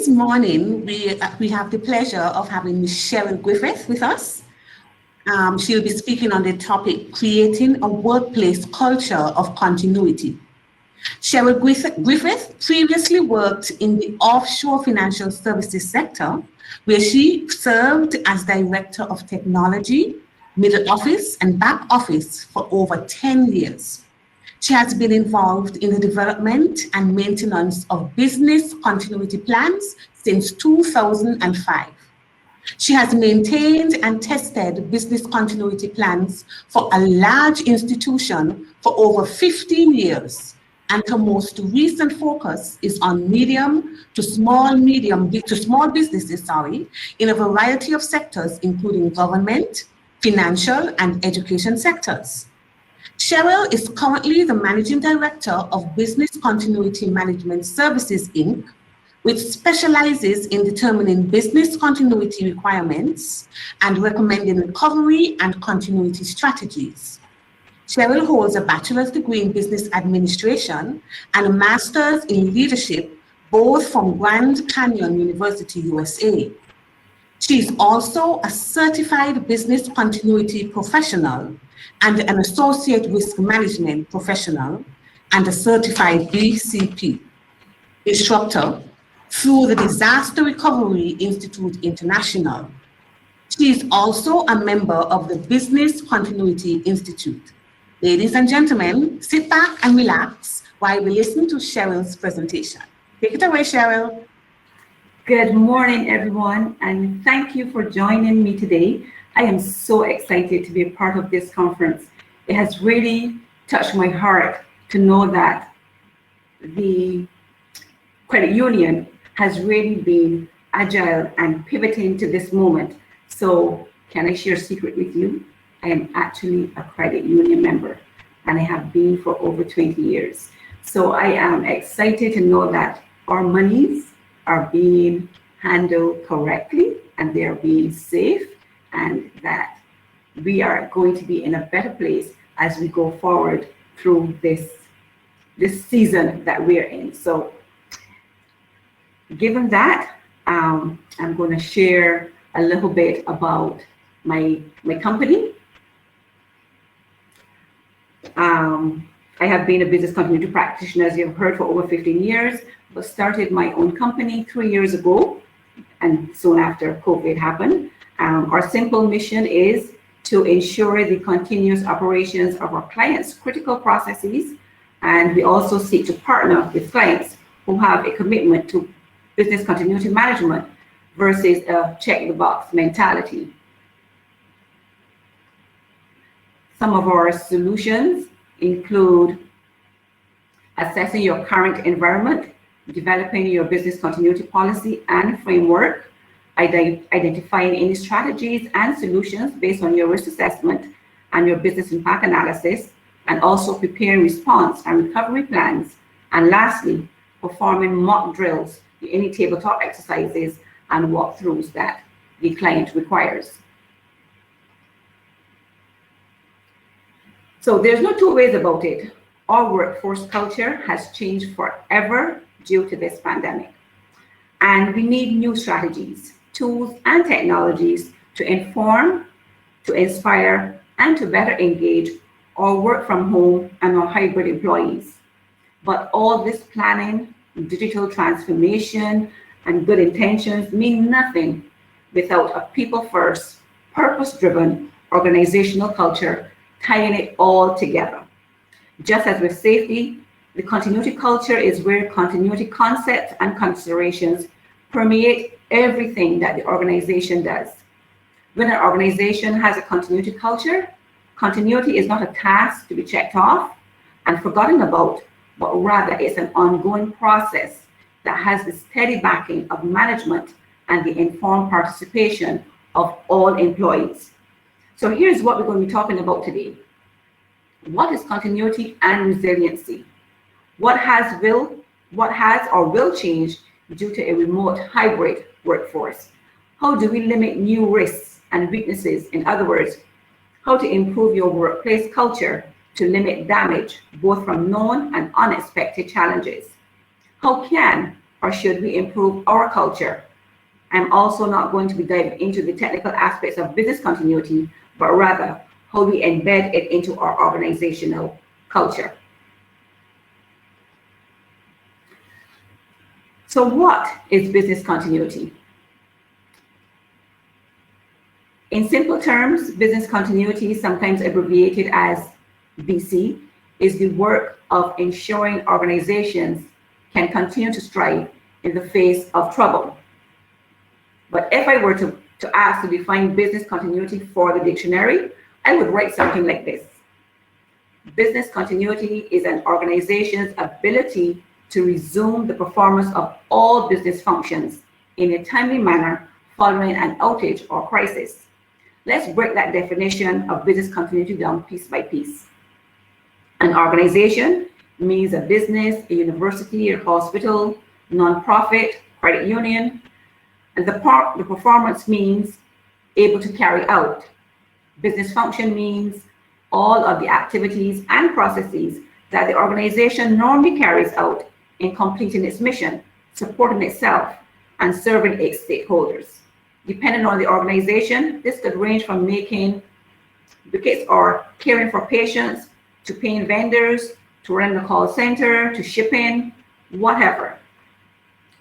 this morning, we have the pleasure of having Ms. Cheryl Griffith with us. She'll be speaking on the topic, creating a workplace culture of continuity. Cheryl Griffith previously worked in the offshore financial services sector, where she served as Director of Technology, Middle Office, and Back Office for over 10 years. She has been involved in the development and maintenance of business continuity plans since 2005. She has maintained and tested business continuity plans for a large institution for over 15 years. And her most recent focus is on medium to small businesses, in a variety of sectors, including government, financial, and education sectors. Cheryl is currently the Managing Director of Business Continuity Management Services, Inc., which specializes in determining business continuity requirements and recommending recovery and continuity strategies. Cheryl holds a bachelor's degree in business administration and a master's in leadership, both from Grand Canyon University, USA. She is also a certified business continuity professional and an associate risk management professional and a certified BCP instructor through the Disaster Recovery Institute International. She is also a member of the Business Continuity Institute. Ladies and gentlemen, sit back and relax while we listen to Cheryl's presentation. Take it away, Cheryl. Good morning, everyone, and thank you for joining me today. I am so excited to be a part of this conference. It has really touched my heart to know that the credit union has really been agile and pivoting to this moment. So can I share a secret with you? I am actually a credit union member, and I have been for over 20 years. So I am excited to know that our monies are being handled correctly and they're being safe, and that we are going to be in a better place as we go forward through this season that we're in. So given that, I'm going to share a little bit about my company. I have been a business continuity practitioner, as you've heard, for over 15 years, but started my own company 3 years ago, and soon after COVID happened. Our simple mission is to ensure the continuous operations of our clients' critical processes, and we also seek to partner with clients who have a commitment to business continuity management versus a check-the-box mentality. Some of our solutions include assessing your current environment, developing your business continuity policy and framework, identifying any strategies and solutions based on your risk assessment and your business impact analysis, and also preparing response and recovery plans. And lastly, performing mock drills, any tabletop exercises and walkthroughs that the client requires. So there's no two ways about it. Our workforce culture has changed forever due to this pandemic. And we need new strategies, tools, and technologies to inform, to inspire, and to better engage our work from home and our hybrid employees. But all this planning, digital transformation, and good intentions mean nothing without a people-first, purpose-driven organizational culture tying it all together. Just as with safety, the continuity culture is where continuity concepts and considerations permeate everything that the organization does. When an organization has a continuity culture, continuity is not a task to be checked off and forgotten about, but rather it's an ongoing process that has the steady backing of management and the informed participation of all employees. So here's what we're going to be talking about today. What is continuity and resiliency? What has or will change due to a remote hybrid workforce? How do we limit new risks and weaknesses? In other words, how to improve your workplace culture to limit damage, both from known and unexpected challenges? How can or should we improve our culture? I'm also not going to be diving into the technical aspects of business continuity, but rather how we embed it into our organizational culture. So what is business continuity? In simple terms, business continuity, sometimes abbreviated as BC, is the work of ensuring organizations can continue to strive in the face of trouble. But if I were to ask to define business continuity for the dictionary, I would write something like this. Business continuity is an organization's ability to resume the performance of all business functions in a timely manner following an outage or crisis. Let's break that definition of business continuity down piece by piece. An organization means a business, a university, a hospital, nonprofit, credit union, and the performance means able to carry out. Business function means all of the activities and processes that the organization normally carries out in completing its mission, supporting itself, and serving its stakeholders. Depending on the organization, this could range from making bookets or caring for patients, to paying vendors, to running a call center, to shipping, whatever.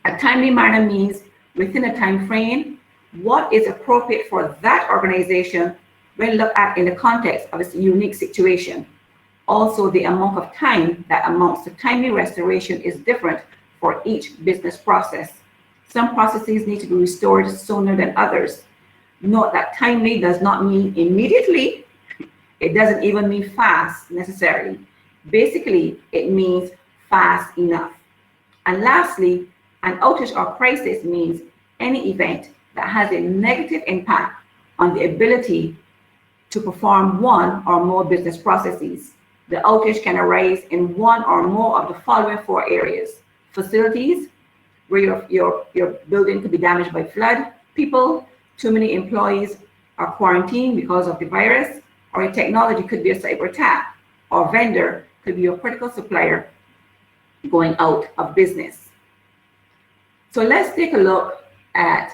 A timely manner means within a time frame, what is appropriate for that organization when looked at in the context of its unique situation. Also, the amount of time that amounts to timely restoration is different for each business process. Some processes need to be restored sooner than others. Note that timely does not mean immediately. It doesn't even mean fast necessarily. Basically, it means fast enough. And lastly, an outage or crisis means any event that has a negative impact on the ability to perform one or more business processes. The outage can arise in one or more of the following four areas: facilities, where your building could be damaged by flood; people, too many employees are quarantined because of the virus; or a technology, could be a cyber attack; or vendor, could be your critical supplier going out of business. So let's take a look at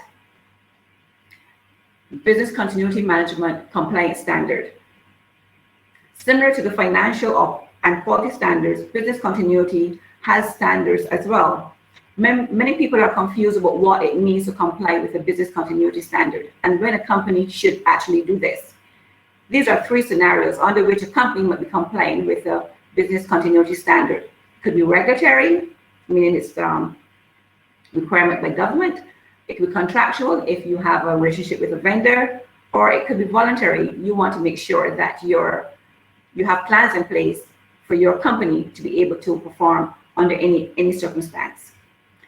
business continuity management compliance standard. Similar to the financial and quality standards, business continuity has standards as well. Many people are confused about what it means to comply with a business continuity standard and when a company should actually do this. These are three scenarios under which a company might be complying with a business continuity standard. It could be regulatory, meaning it's requirement by government. It could be contractual if you have a relationship with a vendor, or it could be voluntary. You want to make sure that you have plans in place for your company to be able to perform under any circumstance.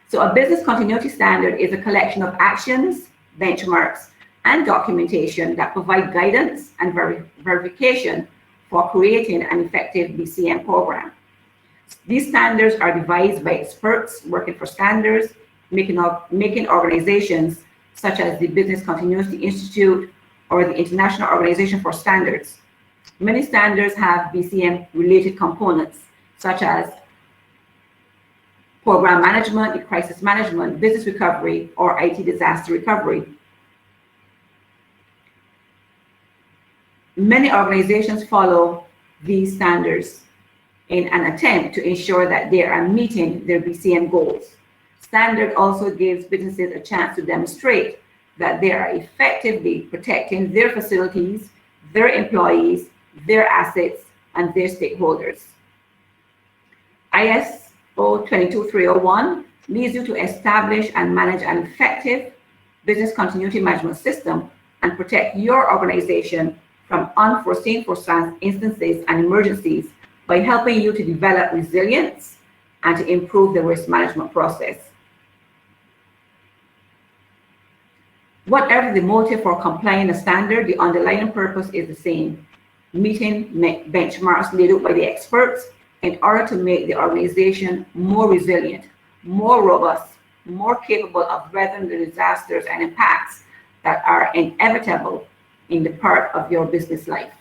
So a business continuity standard is a collection of actions, benchmarks, and documentation that provide guidance and verification for creating an effective BCM program. These standards are devised by experts working for standards, making organizations such as the Business Continuity Institute or the International Organization for Standards. Many standards have BCM-related components, such as program management, crisis management, business recovery, or IT disaster recovery. Many organizations follow these standards in an attempt to ensure that they are meeting their BCM goals. Standard also gives businesses a chance to demonstrate that they are effectively protecting their facilities, their employees, their assets, and their stakeholders. ISO 22301 leads you to establish and manage an effective business continuity management system and protect your organization from unforeseen instances and emergencies by helping you to develop resilience and to improve the risk management process. Whatever the motive for complying a standard, the underlying purpose is the same: meeting benchmarks laid out by the experts in order to make the organization more resilient, more robust, more capable of weathering the disasters and impacts that are inevitable in the part of your business life.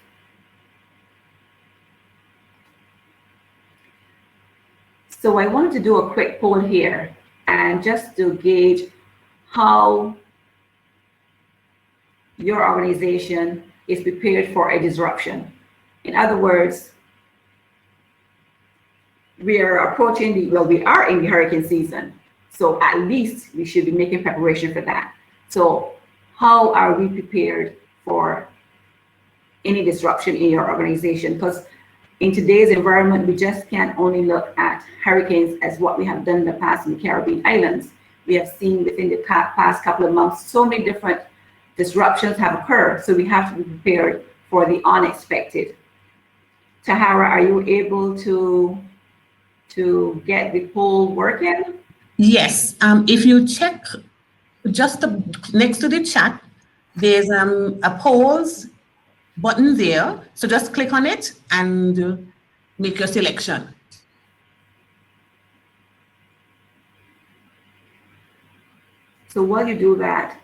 So I wanted to do a quick poll here and just to gauge how your organization is prepared for a disruption. In other words, we are approaching we are in the hurricane season. So at least we should be making preparation for that. So how are we prepared for any disruption in your organization? Because in today's environment, we just can't only look at hurricanes as what we have done in the past in the Caribbean islands. We have seen within the past couple of months, so many different disruptions have occurred. So we have to be prepared for the unexpected. Tahara, are you able to get the poll working? Yes. If you check just next to the chat, there's a polls button there. So just click on it and make your selection. So while you do that,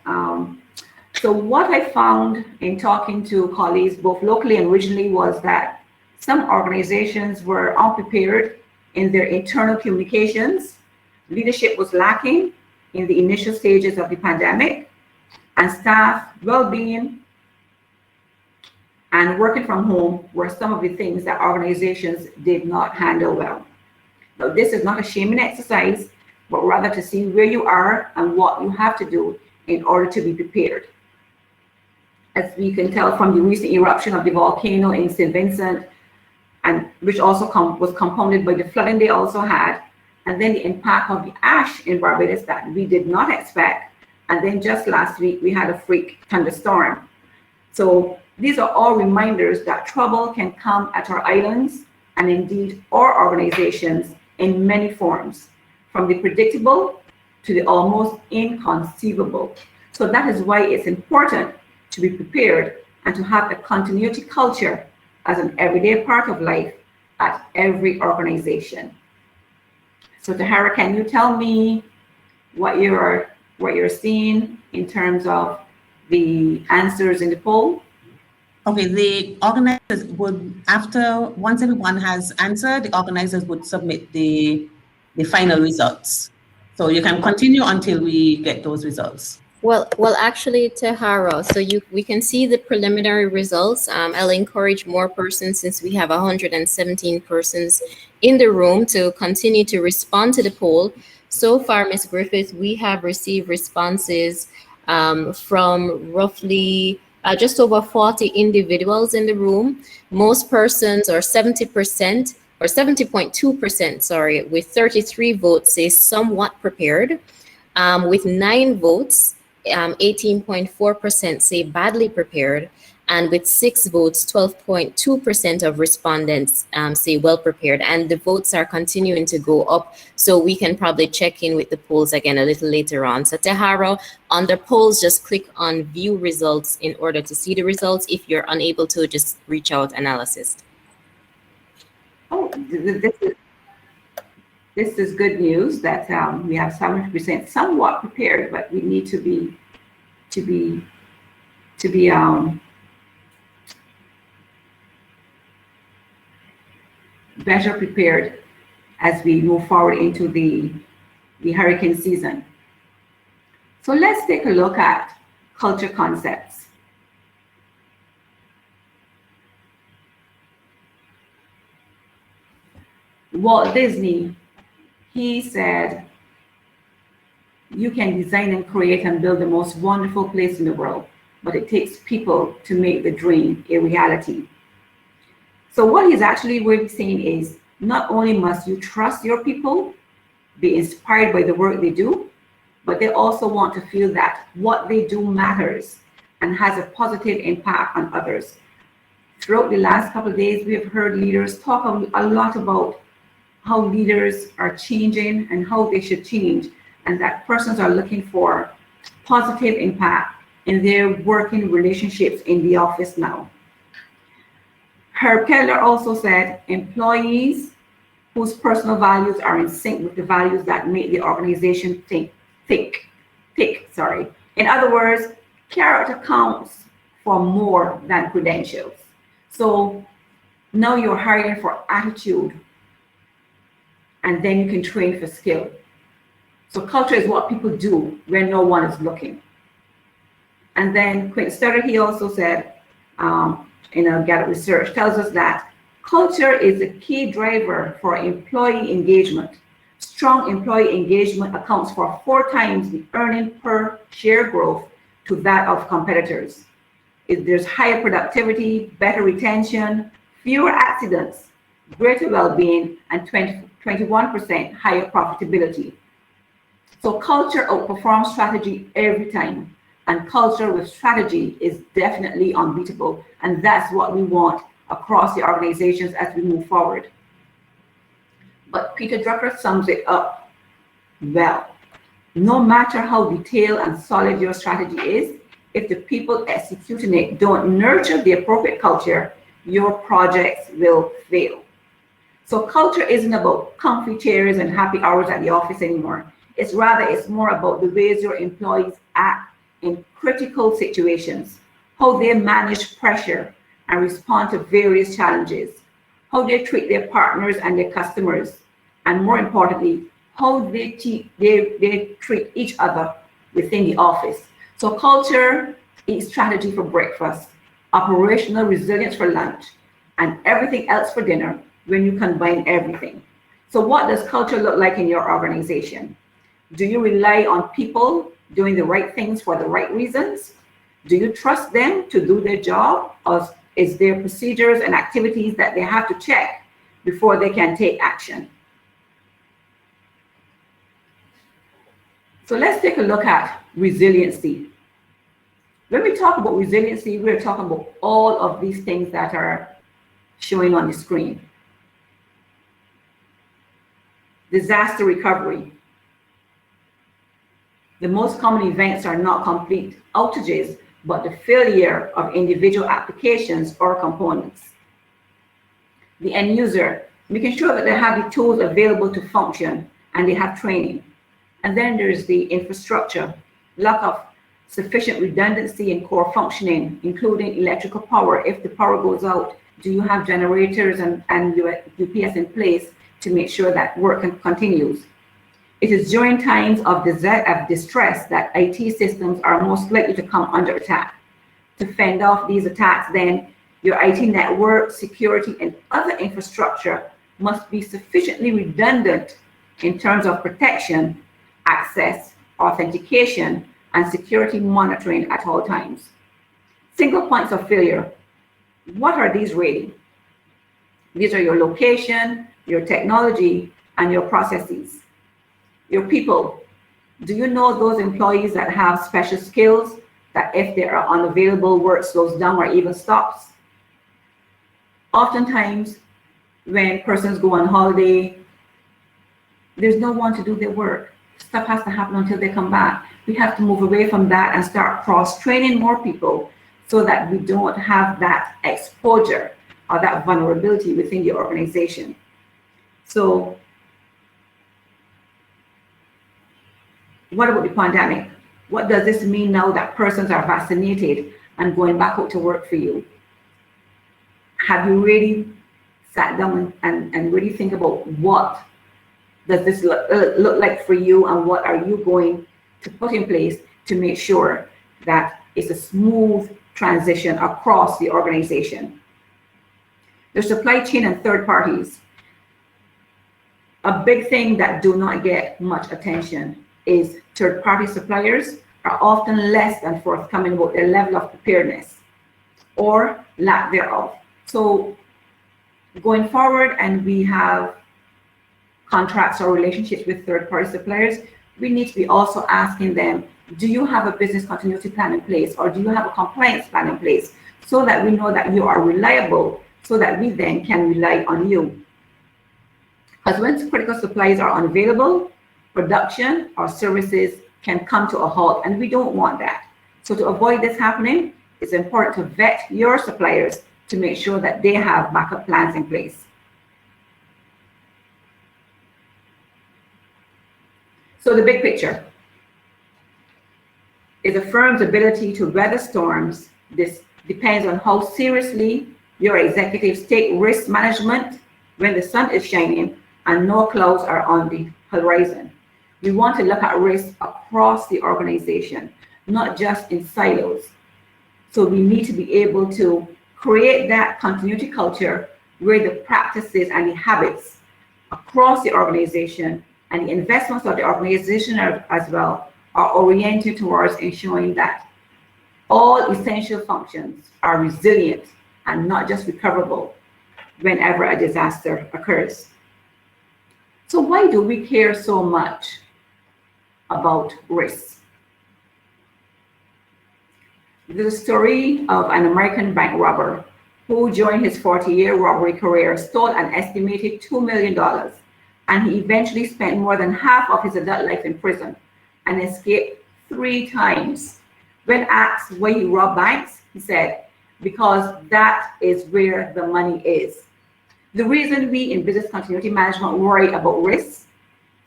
so what I found in talking to colleagues, both locally and regionally, was that some organizations were unprepared in their internal communications. Leadership was lacking in the initial stages of the pandemic, and staff well-being and working from home were some of the things that organizations did not handle well. Now, this is not a shaming exercise, but rather to see where you are and what you have to do in order to be prepared. As we can tell from the recent eruption of the volcano in St. Vincent, and which also was compounded by the flooding they also had, and then the impact of the ash in Barbados that we did not expect. And then just last week, we had a freak thunderstorm. So these are all reminders that trouble can come at our islands and indeed our organizations in many forms, from the predictable to the almost inconceivable. So that is why it's important to be prepared and to have a continuity culture as an everyday part of life at every organization. So Tahara, can you tell me what you're seeing in terms of the answers in the poll? Okay, the organizers would, once everyone has answered, the organizers would submit the final results. So you can continue until we get those results. Well, actually, Tahara, so we can see the preliminary results. I'll encourage more persons, since we have 117 persons in the room, to continue to respond to the poll. So far, Ms. Griffith, we have received responses from roughly just over 40 individuals in the room. Most persons, or 70%, or 70.2%, sorry, with 33 votes, say somewhat prepared. With 9 votes, 18.4% say badly prepared, and with 6 votes, 12.2% of respondents say well prepared. And the votes are continuing to go up, so we can probably check in with the polls again a little later on. So Tahara, on the polls, just click on view results in order to see the results. If you're unable to, just reach out and analysis. Oh, this is good news that we have 70% somewhat prepared, but we need to be better prepared as we move forward into the hurricane season. So let's take a look at culture concepts. Walt Disney, he said, you can design and create and build the most wonderful place in the world, but it takes people to make the dream a reality. So what he's actually really saying is, not only must you trust your people, be inspired by the work they do, but they also want to feel that what they do matters and has a positive impact on others. Throughout the last couple of days, we have heard leaders talk a lot about how leaders are changing and how they should change, and that persons are looking for positive impact in their working relationships in the office now. Herb Keller also said, employees whose personal values are in sync with the values that make the organization tick. In other words, character counts for more than credentials. So now you're hiring for attitude, and then you can train for skill. So culture is what people do when no one is looking. And then Quentin Stutter, he also said, in a Gallup research, tells us that culture is a key driver for employee engagement. Strong employee engagement accounts for 4 times the earning per share growth to that of competitors. There's higher productivity, better retention, fewer accidents, greater well-being, and 21% higher profitability. So culture outperforms strategy every time, and culture with strategy is definitely unbeatable, and that's what we want across the organizations as we move forward. But Peter Drucker sums it up well. No matter how detailed and solid your strategy is, if the people executing it don't nurture the appropriate culture, your projects will fail. So culture isn't about comfy chairs and happy hours at the office anymore. It's more about the ways your employees act in critical situations, how they manage pressure and respond to various challenges, how they treat their partners and their customers, and more importantly, how they treat each other within the office. So culture is strategy for breakfast, operational resilience for lunch, and everything else for dinner when you combine everything. So what does culture look like in your organization? Do you rely on people doing the right things for the right reasons? Do you trust them to do their job, or is there procedures and activities that they have to check before they can take action? So let's take a look at resiliency. When we talk about resiliency, we're talking about all of these things that are showing on the screen. Disaster recovery. The most common events are not complete outages, but the failure of individual applications or components. The end user, making sure that they have the tools available to function and they have training. And then there's the infrastructure, lack of sufficient redundancy in core functioning, including electrical power. If the power goes out, do you have generators and UPS in place to make sure that work continues? It is during times of distress that IT systems are most likely to come under attack. To fend off these attacks, then, your IT network, security, and other infrastructure must be sufficiently redundant in terms of protection, access, authentication, and security monitoring at all times. Single points of failure. What are these rating? These are your location, your technology, and your processes. Your people. Do you know those employees that have special skills that if they are unavailable, work slows down or even stops? Oftentimes, when persons go on holiday, there's no one to do their work. Stuff has to happen until they come back. We have to move away from that and start cross-training more people so that we don't have that exposure or that vulnerability within the organization. So what about the pandemic? What does this mean now that persons are vaccinated and going back out to work for you? Have you really sat down and really think about what does this look like for you, and what are you going to put in place to make sure that it's a smooth transition across the organization? The supply chain and third parties. A big thing that do not get much attention is third-party suppliers are often less than forthcoming about their level of preparedness or lack thereof. So going forward, and we have contracts or relationships with third-party suppliers, we need to be also asking them, do you have a business continuity plan in place, or do you have a compliance plan in place, so that we know that you are reliable, so that we then can rely on you. Because when critical supplies are unavailable, production or services can come to a halt, and we don't want that. So to avoid this happening, it's important to vet your suppliers to make sure that they have backup plans in place. So the big picture is a firm's ability to weather storms. This depends on how seriously your executives take risk management when the sun is shining and no clouds are on the horizon. We want to look at risk across the organization, not just in silos. So we need to be able to create that continuity culture where the practices and the habits across the organization and the investments of the organization as well are oriented towards ensuring that all essential functions are resilient and not just recoverable whenever a disaster occurs. So why do we care so much about risk? There's a story of an American bank robber who, during his 40-year robbery career, stole an estimated $2 million, and he eventually spent more than half of his adult life in prison and escaped 3 times. When asked why he robbed banks, he said, because that is where the money is. The reason we in business continuity management worry about risks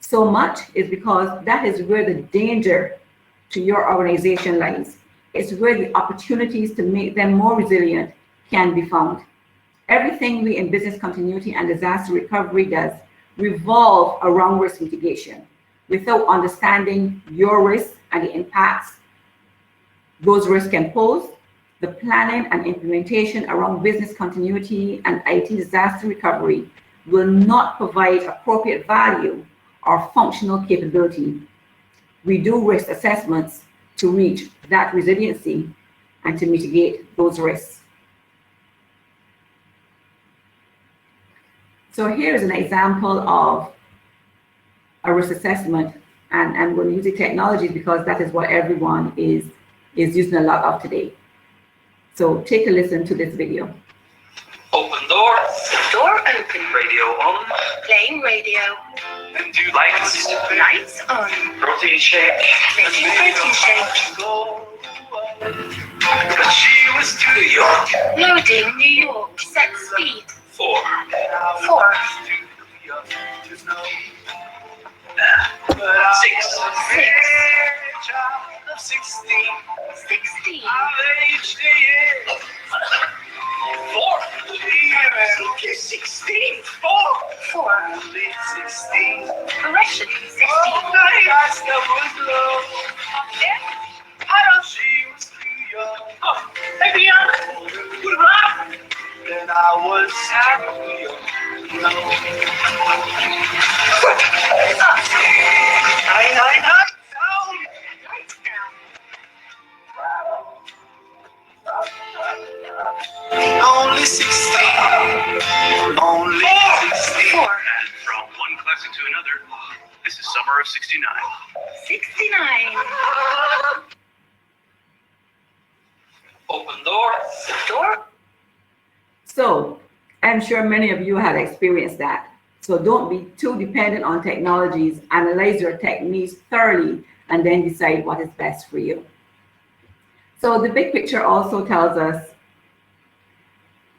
so much is because that is where the danger to your organization lies. It's where the opportunities to make them more resilient can be found. Everything we in business continuity and disaster recovery does revolve around risk mitigation. Without understanding your risks and the impacts those risks can pose, the planning and implementation around business continuity and IT disaster recovery will not provide appropriate value or functional capability. We do risk assessments to reach that resiliency and to mitigate those risks. So here's an example of a risk assessment, and I'm going to use the technology because that is what everyone is using a lot of today. So take a listen to this video. Open door. Door open. Radio on. Playing radio. And do lights. Lights on. Protein shake. Making protein shake. But she was too young. Loading New York. Set speed. 4. 4. 6. 6. Child of 16. 16. ADHD. 4. Okay, 16. 4. 4. 16. Correction. 16. All night I slept with love. She was too young. Oh, hey, Beyond. Good luck. Then I was too young. Nine, down. Lights down. Only 16. Only 16. 4. And from one classic to another, this is Summer of '69. 69. Open door. Door. So I'm sure many of you had experienced that. So don't be too dependent on technologies. Analyze your techniques thoroughly and then decide what is best for you. So the big picture also tells us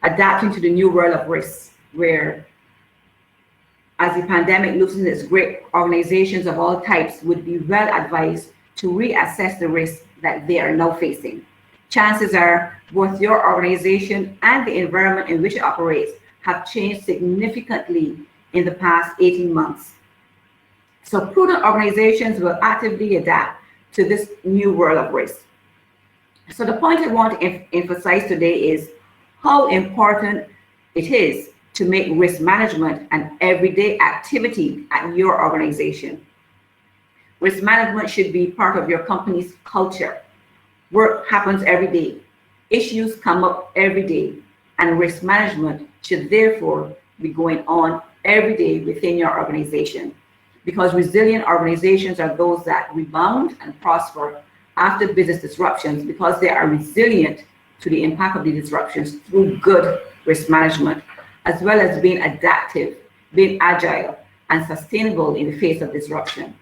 adapting to the new world of risks, where as the pandemic loosens its grip, organizations of all types would be well advised to reassess the risks that they are now facing. Chances are both your organization and the environment in which it operates have changed significantly in the past 18 months. So prudent organizations will actively adapt to this new world of risk. So the point I want to emphasize today is how important it is to make risk management an everyday activity at your organization. Risk management should be part of your company's culture. Work happens every day. Issues come up every day, and risk management should therefore be going on every day within your organization, because resilient organizations are those that rebound and prosper after business disruptions because they are resilient to the impact of the disruptions through good risk management, as well as being adaptive, being agile, and sustainable in the face of disruption.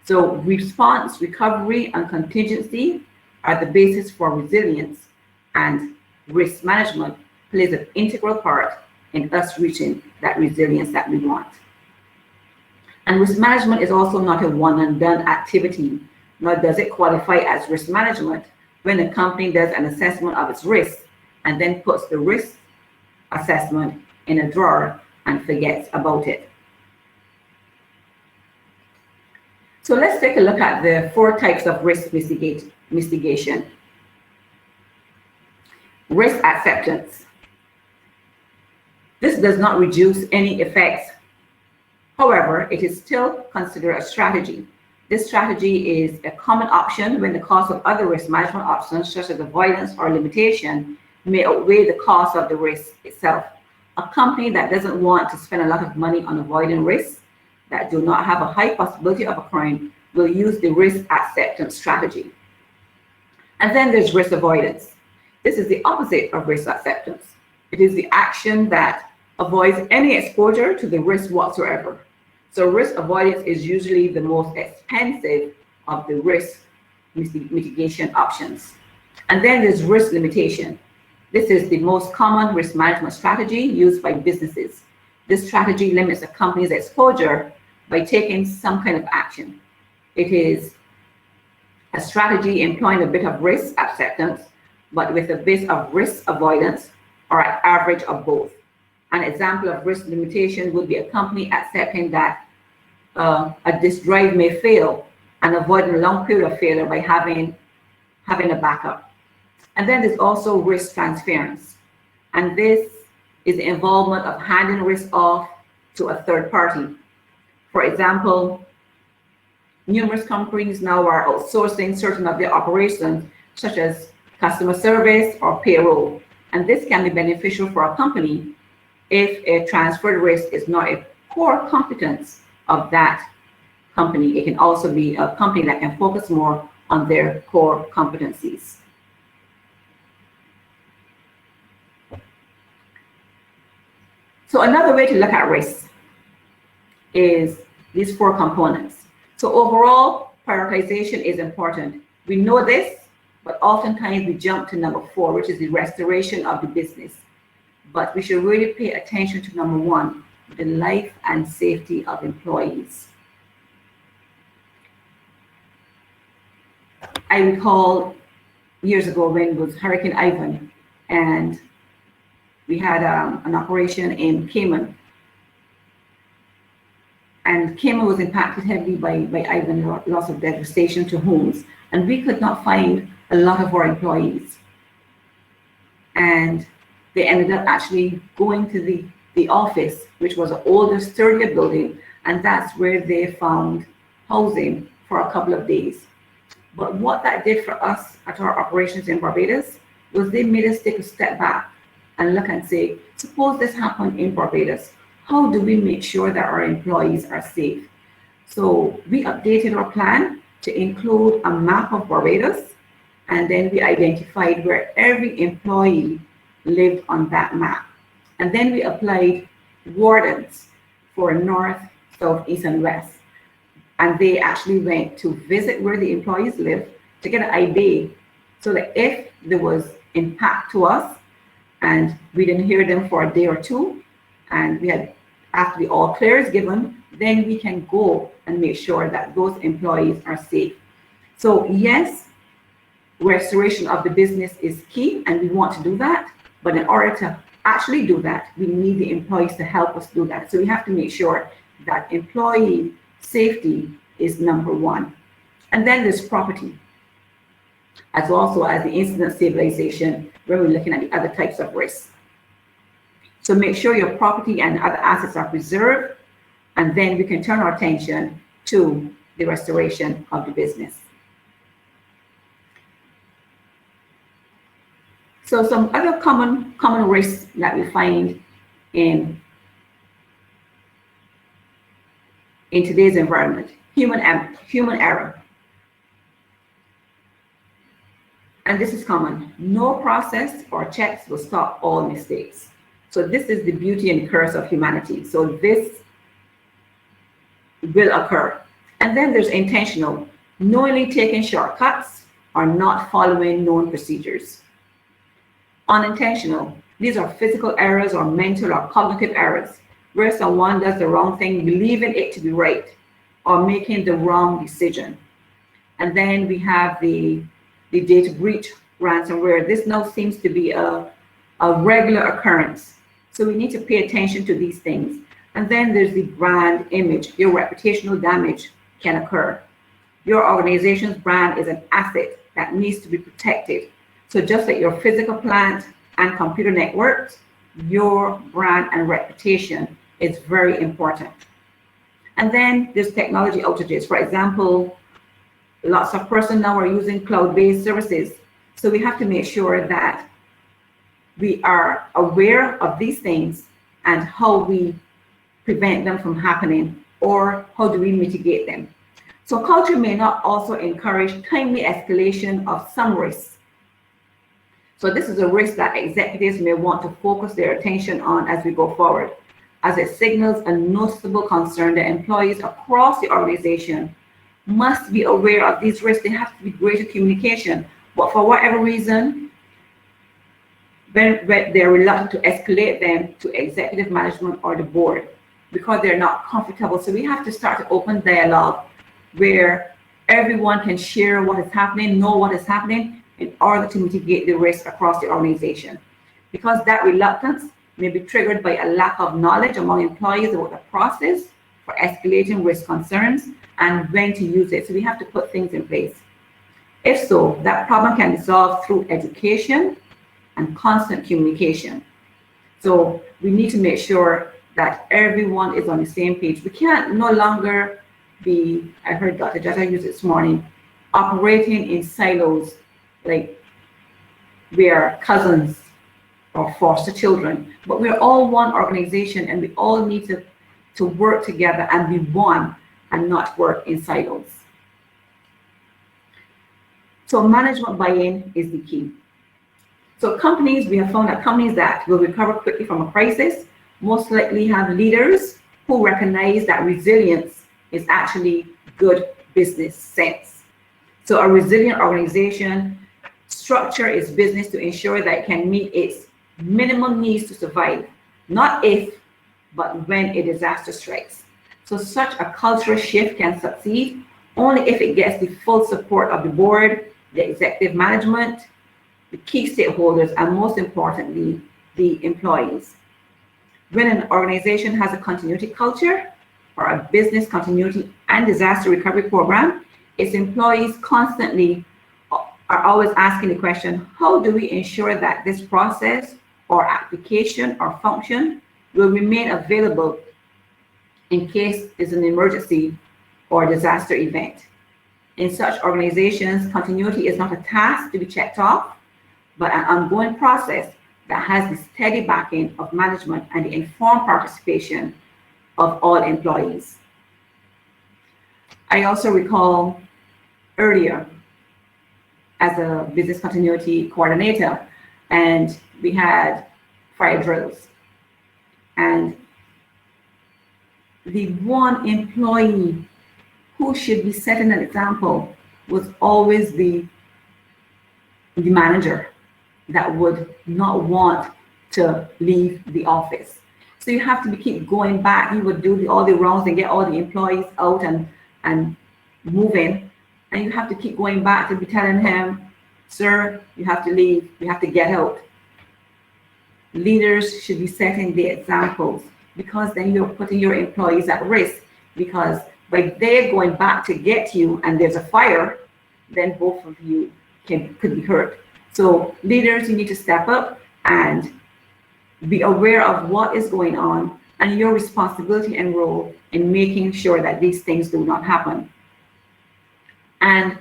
So response, recovery, and contingency are the basis for resilience, and risk management plays an integral part in us reaching that resilience that we want. And risk management is also not a one and done activity, nor does it qualify as risk management when a company does an assessment of its risk and then puts the risk assessment in a drawer and forgets about it. So let's take a look at the 4 types of risk mitigation. Risk acceptance. This does not reduce any effects. However, it is still considered a strategy. This strategy is a common option when the cost of other risk management options, such as avoidance or limitation, may outweigh the cost of the risk itself. A company that doesn't want to spend a lot of money on avoiding risks that do not have a high possibility of occurring will use the risk acceptance strategy. And then there's risk avoidance. This is the opposite of risk acceptance. It is the action that avoids any exposure to the risk whatsoever. So risk avoidance is usually the most expensive of the risk mitigation options. And then there's risk limitation. This is the most common risk management strategy used by businesses. This strategy limits a company's exposure by taking some kind of action. It is a strategy employing a bit of risk acceptance, but with a bit of risk avoidance, or an average of both. An example of risk limitation would be a company accepting that a disk drive may fail and avoiding a long period of failure by having a backup. And then there's also risk transference. And this is the involvement of handing risk off to a third party. For example, numerous companies now are outsourcing certain of their operations, such as customer service or payroll. And this can be beneficial for a company if a transferred risk is not a core competence of that company. It can also be a company that can focus more on their core competencies. So another way to look at risk is these 4 components. So overall, prioritization is important. We know this, but oftentimes we jump to number 4, which is the restoration of the business. But we should really pay attention to number 1, the life and safety of employees. I recall years ago when it was Hurricane Ivan, and we had an operation in Cayman. And Cayman was impacted heavily by Ivan, loss of devastation to homes. And we could not find a lot of our employees. And they ended up actually going to the office, which was an older, sturdier building, and that's where they found housing for a couple of days. But what that did for us at our operations in Barbados was they made us take a step back and look and say, suppose this happened in Barbados, how do we make sure that our employees are safe? So we updated our plan to include a map of Barbados, and then we identified where every employee lived on that map. And then we applied wardens for north, south, east, and west. And they actually went to visit where the employees lived to get an idea, so that if there was impact to us and we didn't hear them for a day or two, and we had, after the all clear is given, then we can go and make sure that those employees are safe. So yes, restoration of the business is key, and we want to do that. But in order to actually do that, we need the employees to help us do that. So we have to make sure that employee safety is number 1. And then there's property, as also as the incident stabilization, where we're looking at the other types of risks. So make sure your property and other assets are preserved, and then we can turn our attention to the restoration of the business. So some other common risks that we find in today's environment: human error. And this is common. No process or checks will stop all mistakes. So this is the beauty and curse of humanity. So this will occur. And then there's intentional, knowingly taking shortcuts or not following known procedures. Unintentional, these are physical errors or mental or cognitive errors, where someone does the wrong thing, believing it to be right, or making the wrong decision. And then we have the data breach ransomware. This now seems to be a regular occurrence. So we need to pay attention to these things. And then there's the brand image. Your reputational damage can occur. Your organization's brand is an asset that needs to be protected. So just like your physical plant and computer networks, your brand and reputation is very important. And then there's technology outages. For example, lots of persons now are using cloud-based services. So we have to make sure that we are aware of these things and how we prevent them from happening, or how do we mitigate them. So culture may not also encourage timely escalation of some risks. So this is a risk that executives may want to focus their attention on as we go forward, as it signals a noticeable concern that employees across the organization must be aware of these risks. There has to be greater communication, but for whatever reason, they're reluctant to escalate them to executive management or the board because they're not comfortable. So we have to start an open dialogue where everyone can share what is happening, know what is happening in order to mitigate the risk across the organization. Because that reluctance may be triggered by a lack of knowledge among employees about the process for escalating risk concerns and when to use it. So we have to put things in place. If so, that problem can be solved through education and constant communication. So we need to make sure that everyone is on the same page. We can't no longer be, I heard Dr. Jata use it this morning, operating in silos, like we are cousins or foster children, but we're all one organization and we all need to work together and be one and not work in silos. So management buy-in is the key. So companies, we have found that companies that will recover quickly from a crisis most likely have leaders who recognize that resilience is actually good business sense. So a resilient organization structure its business to ensure that it can meet its minimum needs to survive, not if, but when a disaster strikes. So such a cultural shift can succeed only if it gets the full support of the board, the executive management, the key stakeholders, and most importantly, the employees. When an organization has a continuity culture or a business continuity and disaster recovery program, its employees constantly are always asking the question, how do we ensure that this process or application or function will remain available in case there's an emergency or disaster event? In such organizations, continuity is not a task to be checked off, but an ongoing process that has the steady backing of management and the informed participation of all employees. I also recall earlier as a business continuity coordinator, and we had fire drills. And the one employee who should be setting an example was always the manager that would not want to leave the office. So you have to keep going back. You would do all the rounds and get all the employees out and moving. And you have to keep going back to be telling him, sir, you have to leave, you have to get out. Leaders should be setting the examples, because then you're putting your employees at risk, because by they're going back to get you and there's a fire, then both of you could be hurt. So leaders, you need to step up and be aware of what is going on and your responsibility and role in making sure that these things do not happen. And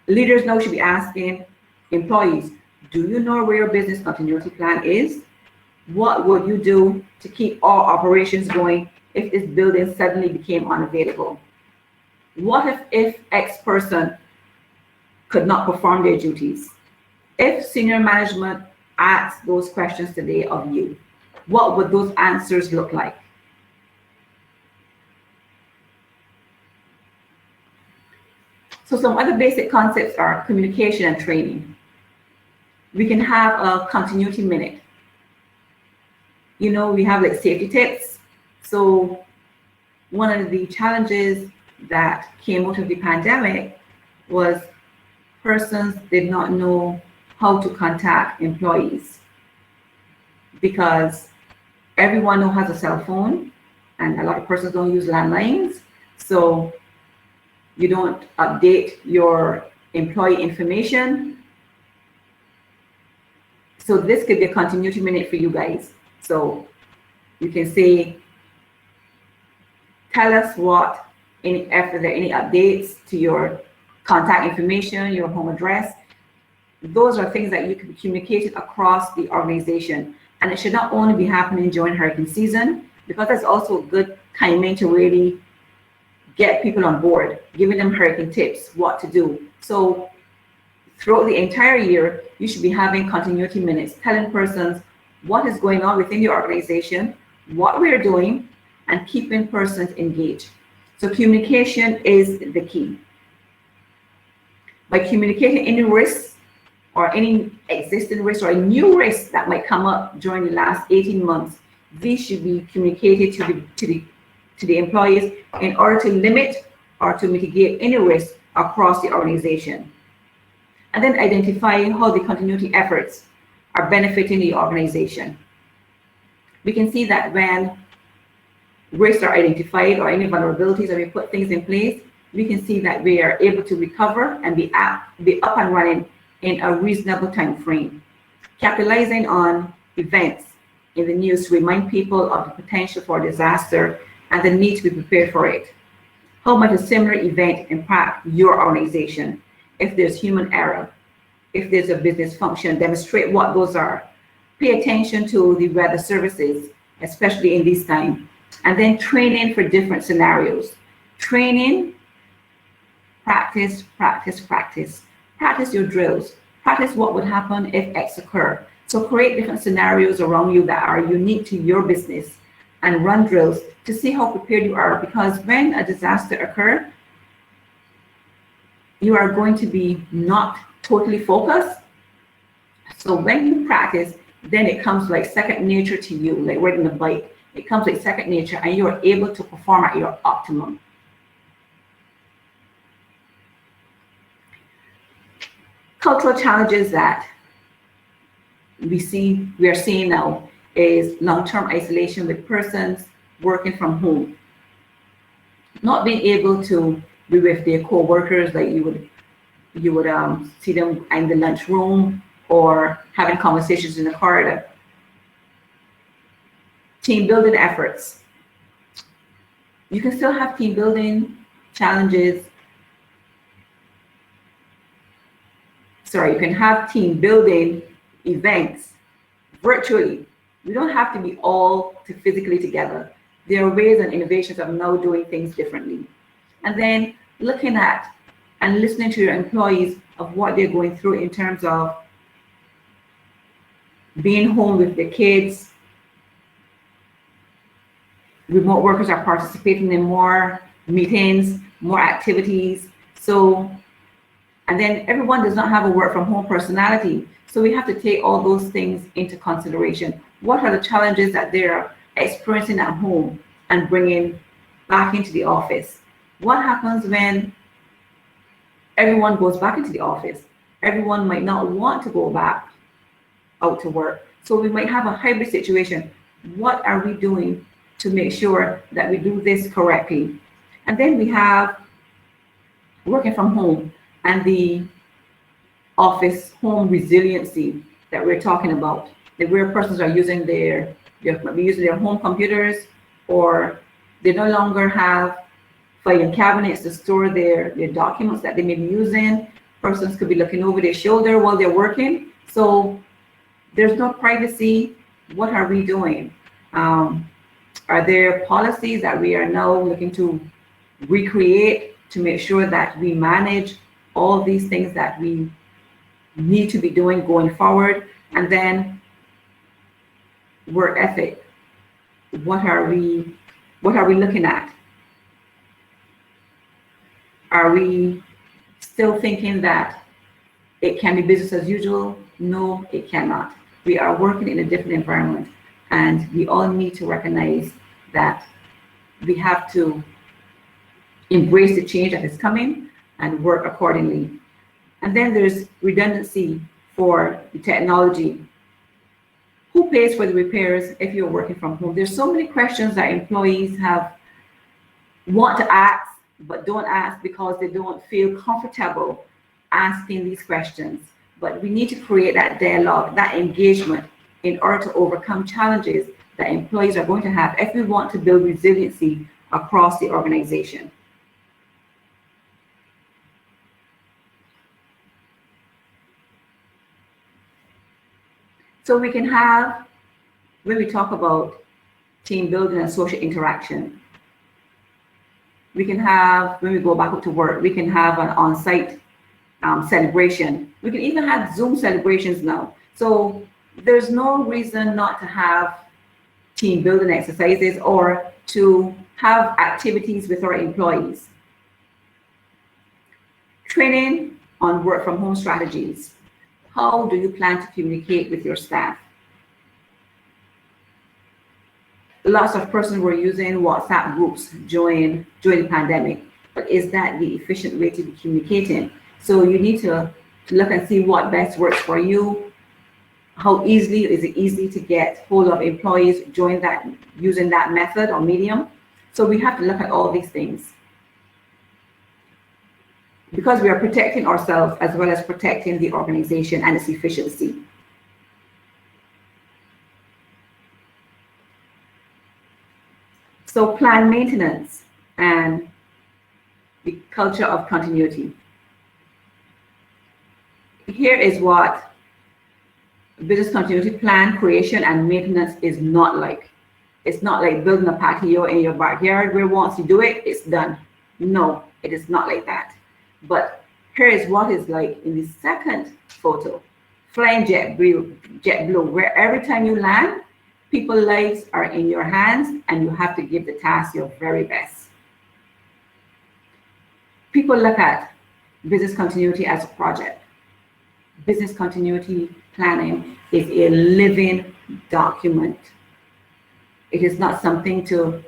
leaders now should be asking employees, do you know where your business continuity plan is? What would you do to keep all operations going if this building suddenly became unavailable? What if X person could not perform their duties? If senior management asks those questions today of you, what would those answers look like? So some other basic concepts are communication and training. We can have a continuity minute. You know, we have like safety tips. So one of the challenges that came out of the pandemic was persons did not know how to contact employees, because everyone now has a cell phone and a lot of persons don't use landlines. So you don't update your employee information. So this could be a continuity minute for you guys. So you can say, tell us what, if there are any updates to your contact information, your home address. Those are things that you can communicate across the organization. And it should not only be happening during hurricane season, because that's also a good timing to really get people on board, giving them hurricane tips, what to do. So throughout the entire year, you should be having continuity minutes, telling persons what is going on within your organization, what we're doing, and keeping persons engaged. So communication is the key. By communicating any risks or any existing risks or new risks that might come up during the last 18 months, these should be communicated to the employees in order to limit or to mitigate any risk across the organization. And then identifying how the continuity efforts are benefiting the organization. We can see that when risks are identified or any vulnerabilities, and we put things in place, we can see that we are able to recover and be up and running in a reasonable time frame. Capitalizing on events in the news to remind people of the potential for disaster and the need to be prepared for it. How might a similar event impact your organization? If there's human error, if there's a business function, demonstrate what those are. Pay attention to the weather services, especially in this time. And then training for different scenarios. Training, practice, practice, practice. Practice your drills. Practice what would happen if X occur. So create different scenarios around you that are unique to your business and run drills to see how prepared you are, because when a disaster occurs, you are going to be not totally focused. So when you practice, then it comes like second nature to you, like riding a bike. It comes like second nature and you are able to perform at your optimum. Cultural challenges that we are seeing now is long-term isolation with persons working from home. Not being able to be with their co-workers, like you would see them in the lunchroom or having conversations in the corridor. Team building efforts. You can still have team building challenges. You can have team building events virtually. We don't have to be all physically together. There are ways and innovations of now doing things differently. And then looking at and listening to your employees of what they're going through in terms of being home with their kids. Remote workers are participating in more meetings, more activities. So, and then everyone does not have a work from home personality. So we have to take all those things into consideration. What are the challenges that they're experiencing at home and bringing back into the office? What happens when everyone goes back into the office? Everyone might not want to go back out to work. So we might have a hybrid situation. What are we doing to make sure that we do this correctly? And then we have working from home and the office home resiliency that we're talking about. That where persons are using their home computers, or they no longer have filing cabinets to store their documents that they may be using. Persons could be looking over their shoulder while they're working. So there's no privacy. What are we doing? Are there policies that we are now looking to recreate to make sure that we manage all these things that we need to be doing going forward? And then work ethic. What are we looking at? Are we still thinking that it can be business as usual? No, it cannot. We are working in a different environment, and we all need to recognize that we have to embrace the change that is coming and work accordingly. And then there's redundancy for the technology. Who pays for the repairs if you're working from home? There's so many questions that employees want to ask but don't ask because they don't feel comfortable asking these questions. But we need to create that dialogue, that engagement in order to overcome challenges that employees are going to have if we want to build resiliency across the organization. So we can have, when we talk about team building and social interaction, we can have, when we go back up to work, we can have an on-site celebration. We can even have Zoom celebrations now. So there's no reason not to have team building exercises or to have activities with our employees. Training on work from home strategies. How do you plan to communicate with your staff? Lots of persons were using WhatsApp groups during the pandemic, but is that the efficient way to be communicating? So you need to look and see what best works for you. How easily is it easy to get hold of employees using that method or medium? So we have to look at all these things, because we are protecting ourselves as well as protecting the organization and its efficiency. So plan maintenance and the culture of continuity. Here is what business continuity plan creation and maintenance is not like. It's not like building a patio in your backyard where once you do it, it's done. No, it is not like that. But here is what it's like in the second photo. Flying JetBlue, where every time you land, people's lives are in your hands and you have to give the task your very best. People look at business continuity as a project. Business continuity planning is a living document. It is not something to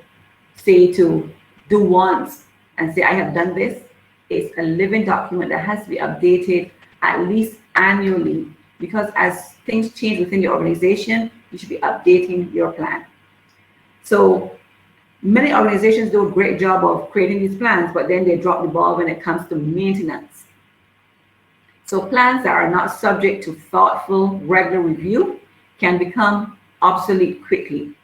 say to do once and say, I have done this. It's a living document that has to be updated at least annually, because as things change within your organization, you should be updating your plan. So many organizations do a great job of creating these plans, but then they drop the ball when it comes to maintenance. So plans that are not subject to thoughtful, regular review can become obsolete quickly,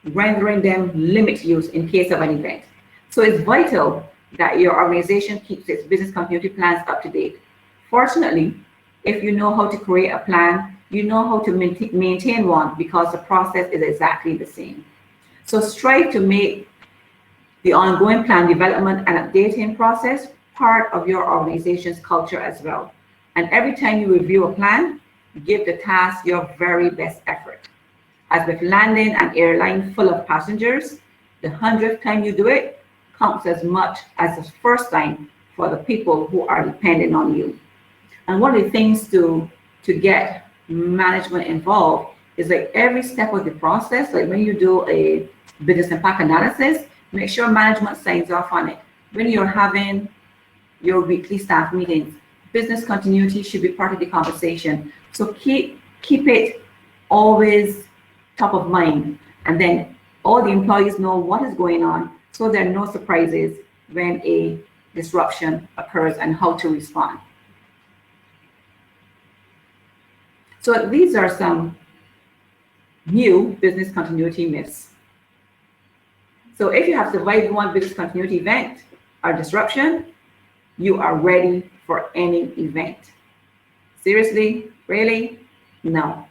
rendering them limit use in case of an event. So it's vital that your organization keeps its business continuity plans up to date. Fortunately, if you know how to create a plan, you know how to maintain one, because the process is exactly the same. So strive to make the ongoing plan development and updating process part of your organization's culture as well. And every time you review a plan, give the task your very best effort. As with landing an airline full of passengers, the 100th time you do it counts as much as the first time for the people who are depending on you. And one of the things to get management involved is like every step of the process, like when you do a business impact analysis, make sure management signs off on it. When you're having your weekly staff meetings, business continuity should be part of the conversation. So keep it always top of mind. And then all the employees know what is going on, so there are no surprises when a disruption occurs and how to respond. So these are some new business continuity myths. So if you have survived one business continuity event or disruption, you are ready for any event. Seriously? Really? No.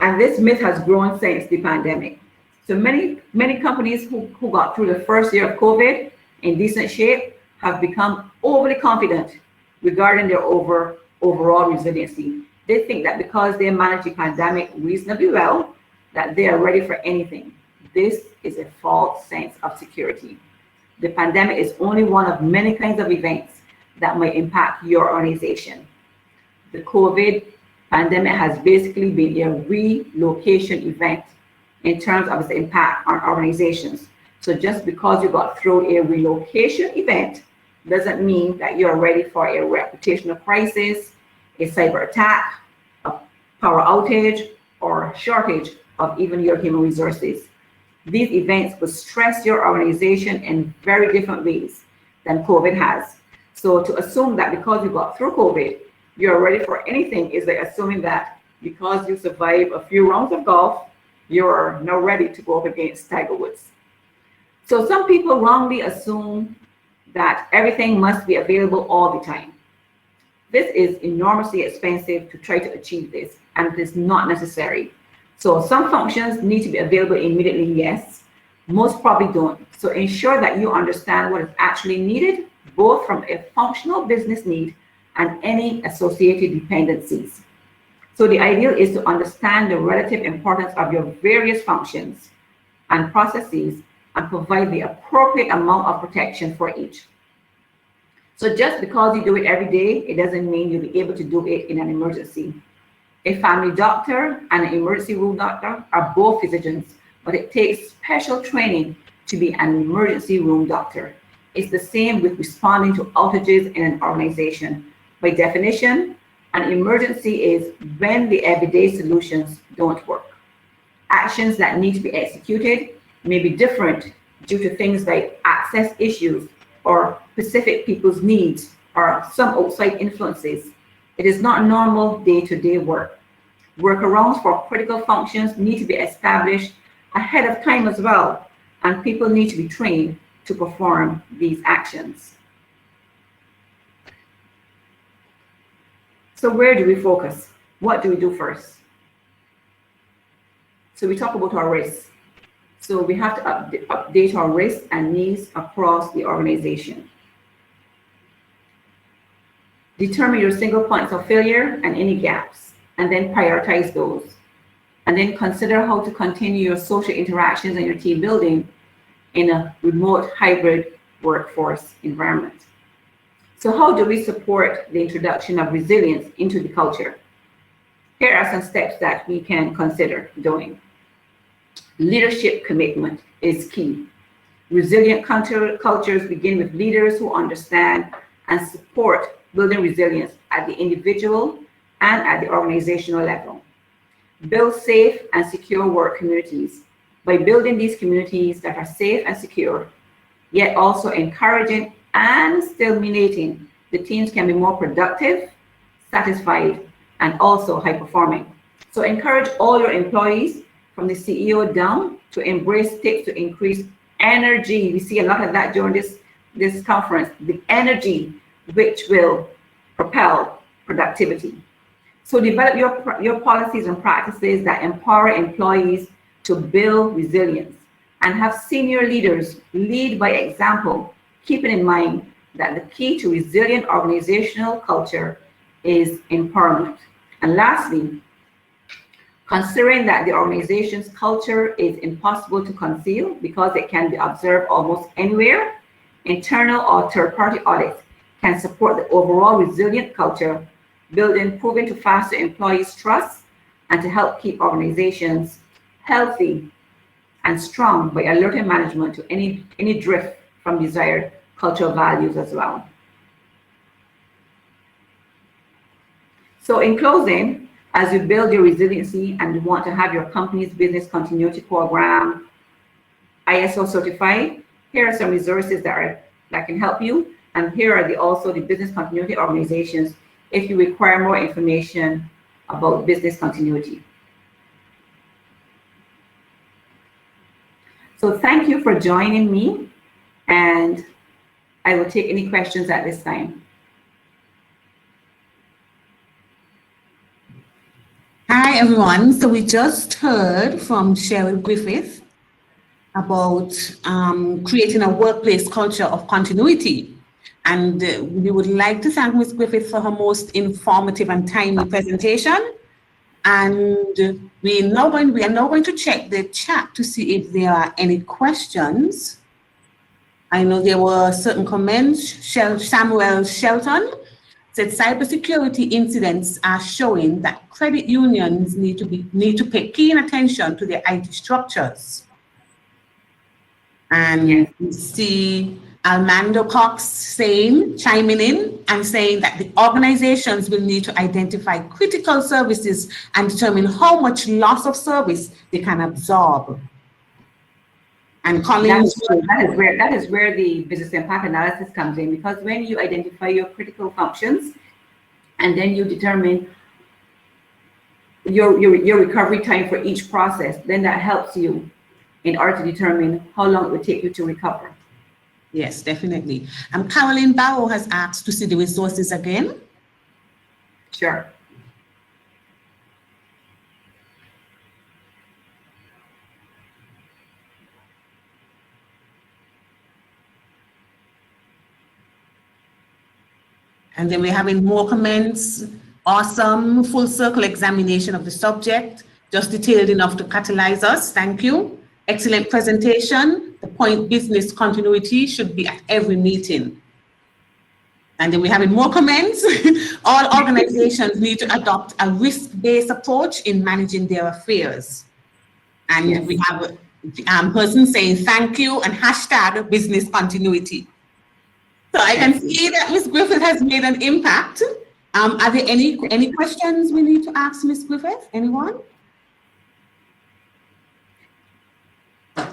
And this myth has grown since the pandemic. So many companies who got through the first year of COVID in decent shape have become overly confident regarding their overall resiliency. They think that because they manage the pandemic reasonably well, that they are ready for anything. This is a false sense of security. The pandemic is only one of many kinds of events that might impact your organization. The COVID pandemic has basically been a relocation event in terms of its impact on organizations. So just because you got through a relocation event doesn't mean that you're ready for a reputational crisis, a cyber attack, a power outage, or shortage of even your human resources. These events will stress your organization in very different ways than COVID has. So to assume that because you got through COVID, you're ready for anything is like assuming that because you survived a few rounds of golf, you're now ready to go up against Tiger Woods. So some people wrongly assume that everything must be available all the time. This is enormously expensive to try to achieve this, and it is not necessary. So some functions need to be available immediately, yes. Most probably don't. So ensure that you understand what is actually needed, both from a functional business need and any associated dependencies. So the ideal is to understand the relative importance of your various functions and processes and provide the appropriate amount of protection for each. So just because you do it every day, it doesn't mean you'll be able to do it in an emergency. A family doctor and an emergency room doctor are both physicians, but it takes special training to be an emergency room doctor. It's the same with responding to outages in an organization. By definition, an emergency is when the everyday solutions don't work. Actions that need to be executed may be different due to things like access issues or specific people's needs or some outside influences. It is not normal day-to-day work. Workarounds for critical functions need to be established ahead of time as well, and people need to be trained to perform these actions. So where do we focus? What do we do first? So we talk about our risks. So we have to update our risks and needs across the organization. Determine your single points of failure and any gaps, and then prioritize those. And then consider how to continue your social interactions and your team building in a remote hybrid workforce environment. So how do we support the introduction of resilience into the culture? Here are some steps that we can consider doing. Leadership commitment is key. Resilient cultures begin with leaders who understand and support building resilience at the individual and at the organizational level. Build safe and secure work communities. By building these communities that are safe and secure, yet also encouraging and stimulating, the teams can be more productive, satisfied, and also high performing. So encourage all your employees from the CEO down to embrace tips to increase energy. We see a lot of that during this conference, the energy which will propel productivity. So develop your policies and practices that empower employees to build resilience, and have senior leaders lead by example, keeping in mind that the key to resilient organizational culture is empowerment. And lastly, considering that the organization's culture is impossible to conceal because it can be observed almost anywhere, internal or third-party audits can support the overall resilient culture, building proven to foster employees' trust and to help keep organizations healthy and strong by alerting management to any drift from desired cultural values as well. So in closing, as you build your resiliency and you want to have your company's business continuity program ISO certified, here are some resources that can help you. And here are also the business continuity organizations if you require more information about business continuity. So thank you for joining me, and I will take any questions at this time. Hi, everyone. So we just heard from Cheryl Griffith about creating a workplace culture of continuity. And we would like to thank Ms. Griffith for her most informative and timely presentation. And we are now going to check the chat to see if there are any questions. I know there were certain comments. Samuel Shelton said cybersecurity incidents are showing that credit unions need to pay keen attention to their IT structures. And yes, we see Armando Cox chiming in and saying that the organizations will need to identify critical services and determine how much loss of service they can absorb. And That Collins, is true. That is where the business impact analysis comes in, because when you identify your critical functions and then you determine your recovery time for each process, then that helps you in order to determine how long it would take you to recover. yes, definitely. Caroline Barrow has asked to see the resources again. Sure. And then we're having more comments. Awesome, full circle examination of the subject, just detailed enough to catalyze us. Thank you. Excellent presentation. The point business continuity should be at every meeting. And then we're having more comments. All organizations need to adopt a risk-based approach in managing their affairs. And Yes. we have a person saying thank you and hashtag business continuity. So I can see that Ms. Griffith has made an impact. Are there any questions we need to ask Ms. Griffith? Anyone?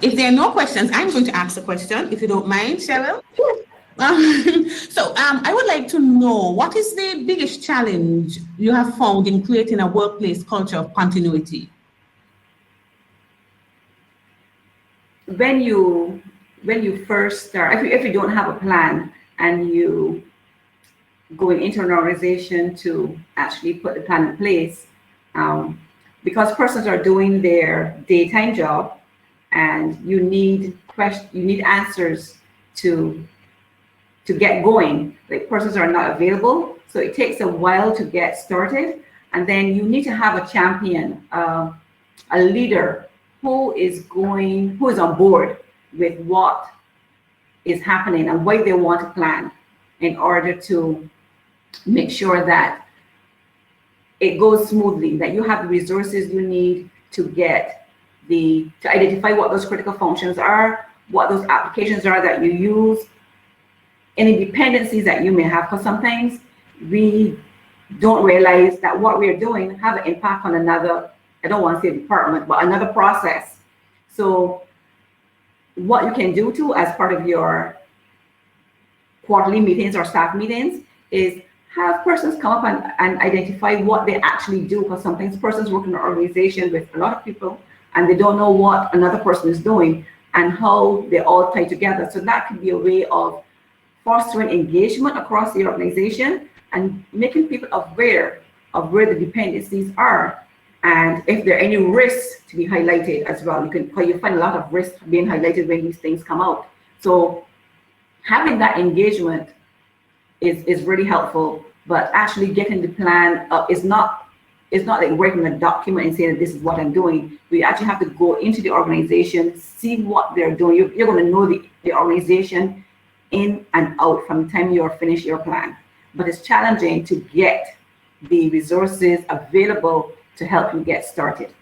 If there are no questions, I'm going to ask a question, if you don't mind, Cheryl. I would like to know, what is the biggest challenge you have found in creating a workplace culture of continuity? When you first start, if you don't have a plan and you going into an organization to actually put the plan in place, because persons are doing their daytime job, and you need answers to get going. Like, persons are not available, so it takes a while to get started, and then you need to have a champion, a leader who is on board with what is happening and why they want to plan, in order to make sure that it goes smoothly, that you have the resources you need to identify what those critical functions are, what those applications are that you use, any dependencies that you may have, because sometimes we don't realize that what we're doing have an impact on another, I don't want to say department, but another process. So what you can do too, as part of your quarterly meetings or staff meetings, is have persons come up and identify what they actually do, because sometimes persons work in an organization with a lot of people and they don't know what another person is doing and how they all tie together. So that could be a way of fostering engagement across the organization and making people aware of where the dependencies are, and if there are any risks to be highlighted as well. You find a lot of risks being highlighted when these things come out. So having that engagement is really helpful, but actually getting the plan up is not like writing a document and saying that this is what I'm doing. We actually have to go into the organization, see what they're doing. You're going to know the organization in and out from the time you're finished your plan. But it's challenging to get the resources available to help you get started.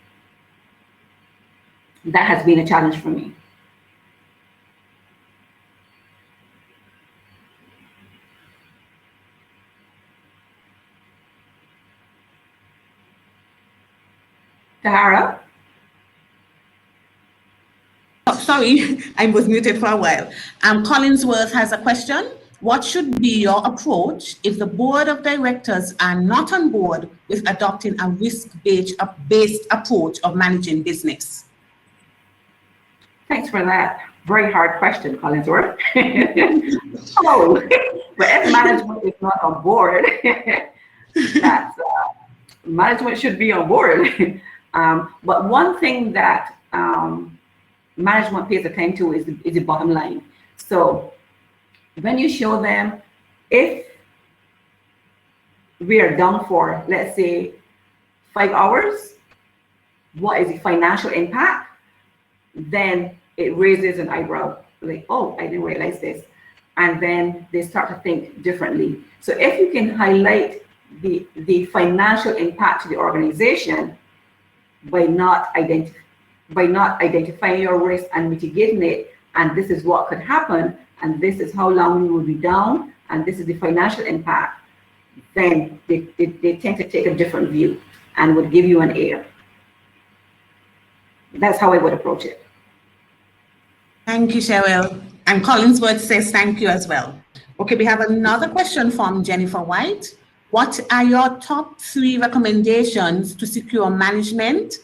That has been a challenge for me. Tahara? Oh, sorry, I was muted for a while. Collinsworth has a question. What should be your approach if the board of directors are not on board with adopting a risk-based approach of managing business? Thanks for that very hard question, Collinsworth. Oh, but if management is not on board, that's management should be on board. But one thing that management pays attention to is the bottom line. So when you show them, if we are down for, let's say, 5 hours, what is the financial impact? Then it raises an eyebrow, like, oh, I didn't realize this. And then they start to think differently. So if you can highlight the financial impact to the organization by not identifying your risk and mitigating it, and this is what could happen, and this is how long you will be down, and this is the financial impact, then they tend to take a different view and would give you an ear. That's how I would approach it. Thank you, Cheryl. And Collinsworth says thank you as well. Okay, we have another question from Jennifer White. What are your top 3 recommendations to secure management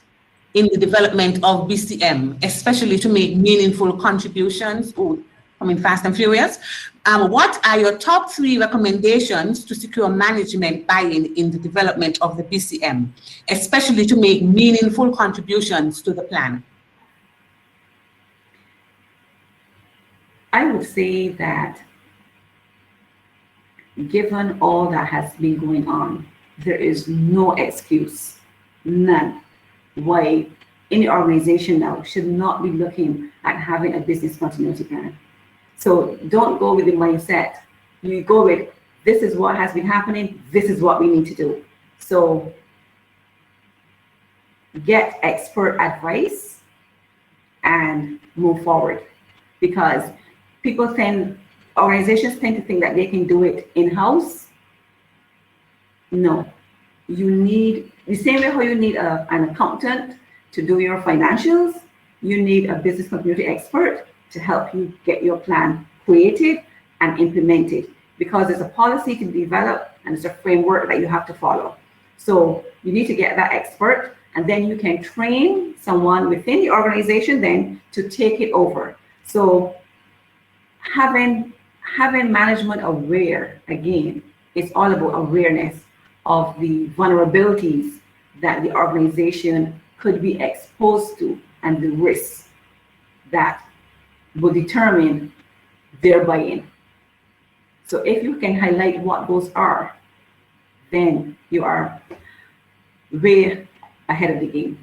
in the development of BCM, especially to make meaningful contributions? Oh, coming fast and furious. What are your top 3 recommendations to secure management buy-in in the development of the BCM, especially to make meaningful contributions to the plan? I would say that given all that has been going on, there is no excuse, none, why any organization now should not be looking at having a business continuity plan. So don't go with the mindset. You go with, this is what has been happening, this is what we need to do. So get expert advice and move forward, because organizations tend to think that they can do it in-house. No, you need, the same way how you need an accountant to do your financials, you need a business continuity expert to help you get your plan created and implemented, because there's a policy to develop and it's a framework that you have to follow. So you need to get that expert, and then you can train someone within the organization then to take it over. So having management aware, again, it's all about awareness of the vulnerabilities that the organization could be exposed to and the risks that will determine their buy-in. So if you can highlight what those are, then you are way ahead of the game.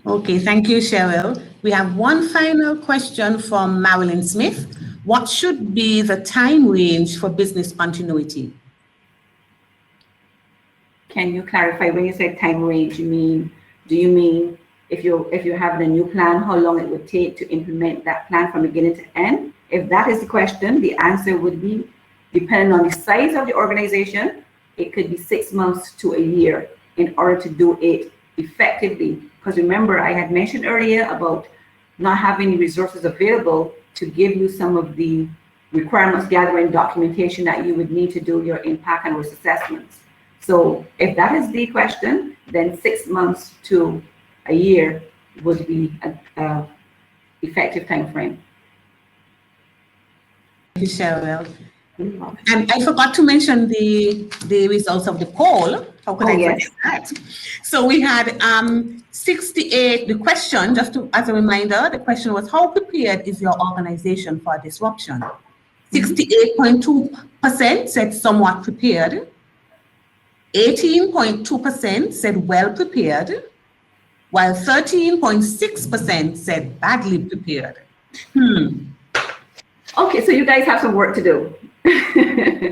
Okay, thank you, Cheryl. We have one final question from Marilyn Smith. What should be the time range for business continuity? Can you clarify when you say time range? Do you mean if you're having a new plan, how long it would take to implement that plan from beginning to end? If that is the question, the answer would be, depending on the size of the organization, it could be 6 months to a year in order to do it effectively. Because remember, I had mentioned earlier about not having the resources available to give you some of the requirements gathering documentation that you would need to do your impact and risk assessments. So if that is the question, then 6 months to a year would be an effective time frame. Thank you, Cheryl. And I forgot to mention the results of the poll. How could I forget that? So we had 68, the question, just as a reminder, the question was, how prepared is your organization for disruption? 68.2% said somewhat prepared. 18.2% said well prepared, while 13.6% said badly prepared. Okay, so you guys have some work to do.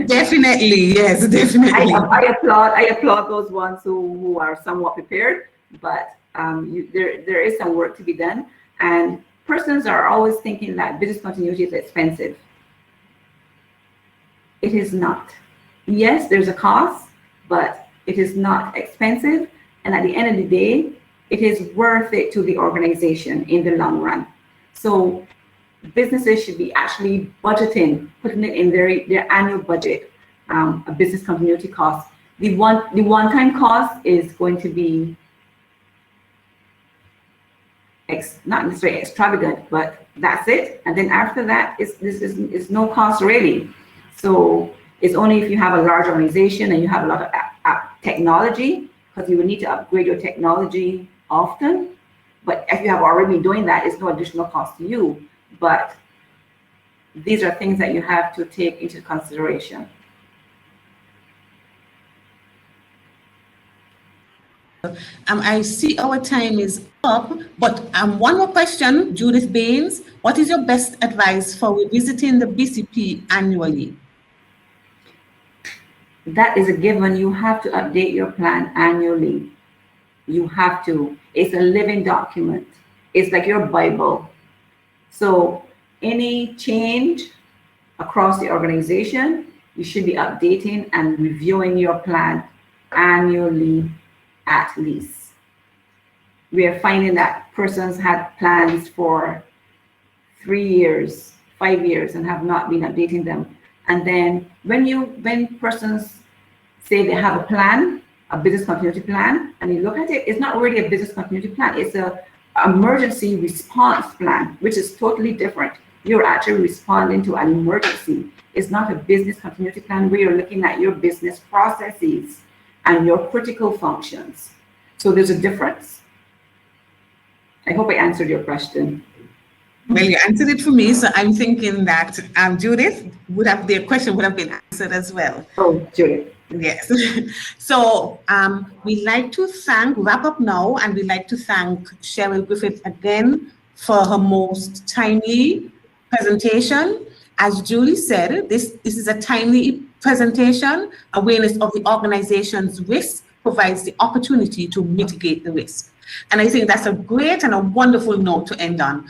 Definitely, yes, definitely. I applaud those ones who are somewhat prepared, but there is some work to be done. And persons are always thinking that business continuity is expensive. It is not. Yes, there's a cost, but it is not expensive. And at the end of the day, it is worth it to the organization in the long run. So businesses should be actually budgeting, putting it in their annual budget, a business continuity cost. The one-time cost is going to be not necessarily extravagant, but that's it. And then after that, it's no cost really. So it's only if you have a large organization and you have a lot of technology, because you will need to upgrade your technology often. But if you have already been doing that, it's no additional cost to you. But these are things that you have to take into consideration. I see our time is up, but one more question, Judith Baines. What is your best advice for revisiting the BCP annually? That is a given. You have to update your plan annually. You have to. It's a living document. It's like your Bible. So any change across the organization, you should be updating and reviewing your plan annually at least. We are finding that persons had plans for 3 years, 5 years, and have not been updating them. And then when persons say they have a plan, a business continuity plan, and you look at it, it's not really a business continuity plan, it's a emergency response plan, which is totally different. You're actually responding to an emergency. It's not a business continuity plan where you're looking at your business processes and your critical functions. So there's a difference. I hope I answered your question. Well, you answered it for me, so I'm thinking that Judith their question would have been answered as well. Oh, Judith. Yes. So we'd like to wrap up now, and we'd like to thank Cheryl Griffith again for her most timely presentation. As Julie said, this is a timely presentation. Awareness of the organization's risk provides the opportunity to mitigate the risk. And I think that's a great and a wonderful note to end on.